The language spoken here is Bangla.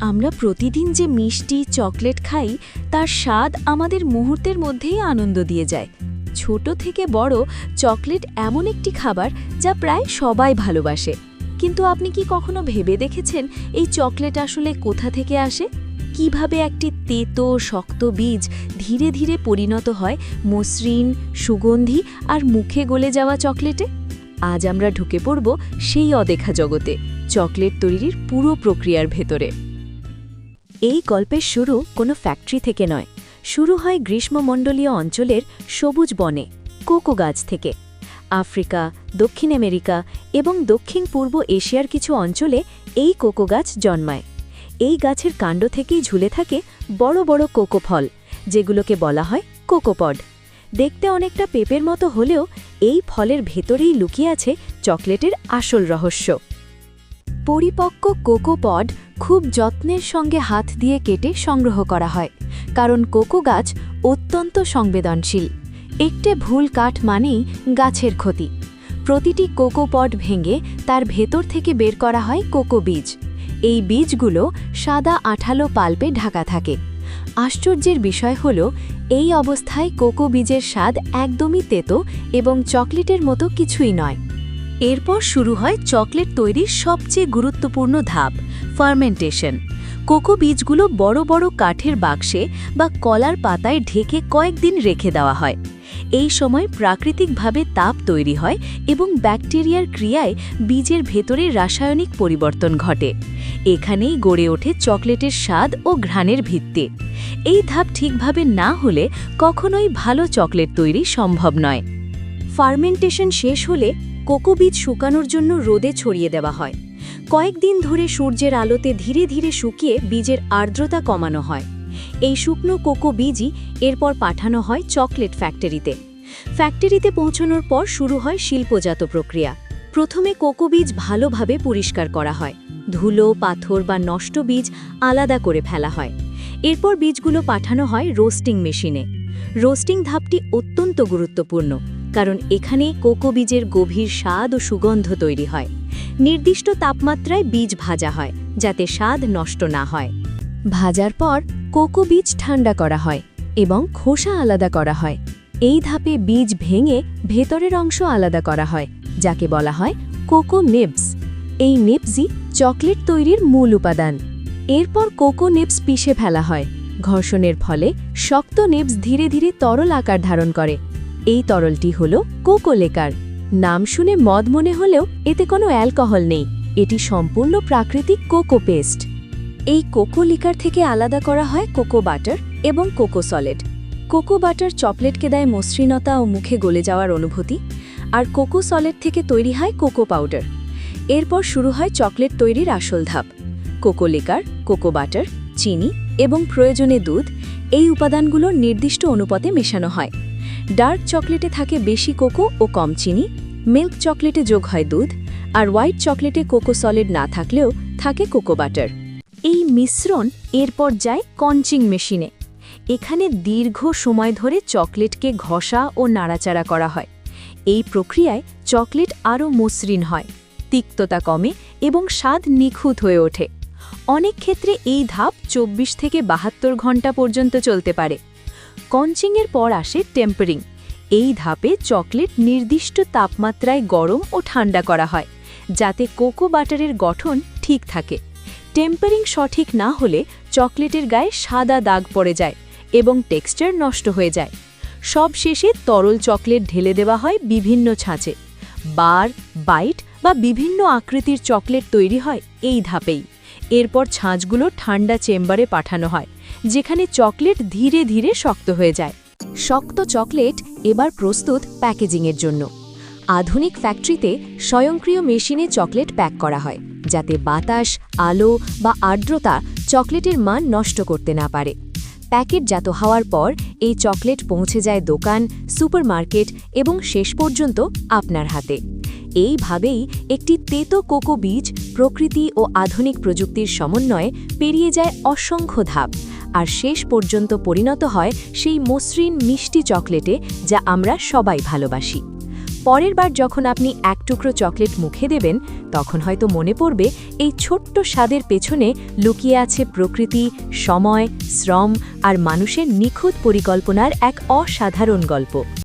আমরা প্রতিদিন যে মিষ্টি চকলেট খাই তার স্বাদ আমাদের মুহূর্তের মধ্যেই আনন্দ দিয়ে যায়। ছোট থেকে বড়, চকলেট এমন একটি খাবার যা প্রায় সবাই ভালোবাসে। কিন্তু আপনি কি কখনো ভেবে দেখেছেন এই চকলেট আসলে কোথা থেকে আসে? কিভাবে একটি তেতো শক্ত বীজ ধীরে ধীরে পরিণত হয় মসৃণ, সুগন্ধি আর মুখে গলে যাওয়া চকলেটে? আজ আমরা ঢুকে পড়ব সেই অদেখা জগতে, চকলেট তৈরির পুরো প্রক্রিয়ার ভেতরে। এই গল্পের শুরু কোনো ফ্যাক্টরি থেকে নয়, শুরু হয় গ্রীষ্মমণ্ডলীয় অঞ্চলের সবুজ বনে, কোকো গাছ থেকে। আফ্রিকা, দক্ষিণ আমেরিকা এবং দক্ষিণ পূর্ব এশিয়ার কিছু অঞ্চলে এই কোকো গাছ জন্মায়। এই গাছের কাণ্ড থেকেই ঝুলে থাকে বড় বড় কোকো ফল, যেগুলোকে বলা হয় কোকোপড। দেখতে অনেকটা পেঁপের মতো হলেও এই ফলের ভেতরেই লুকিয়ে আছে চকলেটের আসল রহস্য। পরিপক্ক কোকোপড খুব যত্নের সঙ্গে হাত দিয়ে কেটে সংগ্রহ করা হয়, কারণ কোকো গাছ অত্যন্ত সংবেদনশীল। একটে ভুল কাঠ মানেই গাছের ক্ষতি। প্রতিটি কোকোপড ভেঙে তার ভেতর থেকে বের করা হয় কোকো বীজ। এই বীজগুলো সাদা আঠালো পাল্পে ঢাকা থাকে। আশ্চর্যের বিষয় হল, এই অবস্থায় কোকো বীজের স্বাদ একদমই তেতো এবং চকলেটের মতো কিছুই নয়। এরপর শুরু হয় চকলেট তৈরির সবচেয়ে গুরুত্বপূর্ণ ধাপ, ফার্মেন্টেশন। কোকো বীজগুলো বড় বড় কাঠের বাক্সে বা কলার পাতায় ঢেকে কয়েকদিন রেখে দেওয়া হয়। এই সময় প্রাকৃতিকভাবে তাপ তৈরি হয় এবং ব্যাকটেরিয়ার ক্রিয়ায় বীজের ভেতরে রাসায়নিক পরিবর্তন ঘটে। এখানেই গড়ে ওঠে চকলেটের স্বাদ ও ঘ্রাণের ভিত্তি। এই ধাপ ঠিকভাবে না হলে কখনোই ভালো চকলেট তৈরি সম্ভব নয়। ফার্মেন্টেশন শেষ হলে কোকো বীজ শুকানোর জন্য রোদে ছড়িয়ে দেওয়া হয়। কয়েকদিন ধরে সূর্যের আলোতে ধীরে ধীরে শুকিয়ে বীজের আর্দ্রতা কমানো হয়। এই শুকনো কোকো বীজই এরপর পাঠানো হয় চকলেট ফ্যাক্টরিতে। ফ্যাক্টরিতে পৌঁছানোর পর শুরু হয় শিল্পজাত প্রক্রিয়া। প্রথমে কোকো বীজ ভালোভাবে পরিষ্কার করা হয়। ধুলো, পাথর বা নষ্ট বীজ আলাদা করে ফেলা হয়। এরপর বীজগুলো পাঠানো হয় রোস্টিং মেশিনে। রোস্টিং ধাপটি অত্যন্ত গুরুত্বপূর্ণ, কারণ এখানে কোকো বীজের গভীর স্বাদ ও সুগন্ধ তৈরি হয়। নির্দিষ্ট তাপমাত্রায় বীজ ভাজা হয়, যাতে স্বাদ নষ্ট না হয়। ভাজার পর কোকো বীজ ঠান্ডা করা হয় এবং খোসা আলাদা করা হয়। এই ধাপে বীজ ভেঙে ভেতরের অংশ আলাদা করা হয়, যাকে বলা হয় কোকো নিবস। এই নিবসই চকলেট তৈরির মূল উপাদান। এরপর কোকো নিবস পিষে ফেলা হয়। ঘর্ষণের ফলে শক্ত নিবস ধীরে ধীরে তরল আকার ধারণ করে। এই তরলটি হল কোকো লেকার। নাম শুনে মদ মনে হলেও এতে কোনো অ্যালকোহল নেই, এটি সম্পূর্ণ প্রাকৃতিক কোকো পেস্ট। এই কোকো লিকার থেকে আলাদা করা হয় কোকো বাটার এবং কোকো সলিড। কোকো বাটার চকলেটকে দেয় মসৃণতা ও মুখে গলে যাওয়ার অনুভূতি, আর কোকো সলিড থেকে তৈরি হয় কোকো পাউডার। এরপর শুরু হয় চকলেট তৈরির আসল ধাপ। কোকো লিকার, কোকো বাটার, চিনি এবং প্রয়োজনে দুধ, এই উপাদানগুলো নির্দিষ্ট অনুপাতে মেশানো হয়। ডার্ক চকলেটে থাকে বেশি কোকো ও কম চিনি, মিল্ক চকলেটে যোগ হয় দুধ, আর হোয়াইট চকলেটে কোকো সলিড না থাকলেও থাকে কোকো বাটার। এই মিশ্রণ এরপর যায় কঞ্চিং মেশিনে। এখানে দীর্ঘ সময় ধরে চকলেটকে ঘষা ও নাড়াচাড়া করা হয়। এই প্রক্রিয়ায় চকলেট আরও মসৃণ হয়, তিক্ততা কমে এবং স্বাদ নিখুঁত হয়ে ওঠে। অনেক ক্ষেত্রে এই ধাপ 24 থেকে 72 ঘন্টা পর্যন্ত চলতে পারে। কঞ্চিংয়ের পর আসে টেম্পারিং। এই ধাপে চকলেট নির্দিষ্ট তাপমাত্রায় গরম ও ঠান্ডা করা হয়, যাতে কোকো বাটারের গঠন ঠিক থাকে। টেম্পারিং সঠিক না হলে চকলেটের গায়ে সাদা দাগ পড়ে যায় এবং টেক্সচার নষ্ট হয়ে যায়। সব শেষে তরল চকলেট ঢেলে দেওয়া হয় বিভিন্ন ছাঁচে। বার, বাইট বা বিভিন্ন আকৃতির চকলেট তৈরি হয় এই ধাপেই। এরপর ছাঁচগুলো ঠান্ডা চেম্বারে পাঠানো হয়, যেখানে চকলেট ধীরে ধীরে শক্ত হয়ে যায়। শক্ত চকলেট এবার প্রস্তুত প্যাকেজিংয়ের জন্য। আধুনিক ফ্যাক্টরিতে স্বয়ংক্রিয় মেশিনে চকলেট প্যাক করা হয়, যাতে বাতাস, আলো বা আর্দ্রতা চকলেটের মান নষ্ট করতে না পারে। প্যাকেটজাত হওয়ার পর এই চকলেট পৌঁছে যায় দোকান, সুপারমার্কেট এবং শেষ পর্যন্ত আপনার হাতে। এইভাবেই একটি তেতো কোকো বীজ প্রকৃতি ও আধুনিক প্রযুক্তির সমন্বয়ে পেরিয়ে যায় অসংখ্য ধাপ, আর শেষ পর্যন্ত পরিণত হয় সেই মসৃণ মিষ্টি চকলেটে, যা আমরা সবাই ভালোবাসি। পরের বার যখন আপনি এক টুকরো চকলেট মুখে দেবেন তখন হয়তো মনে পড়বে এই ছোট্ট স্বাদের পেছনে লুকিয়ে আছে প্রকৃতি, সময়, শ্রম আর মানুষের নিখুঁত পরিকল্পনার এক অসাধারণ গল্প।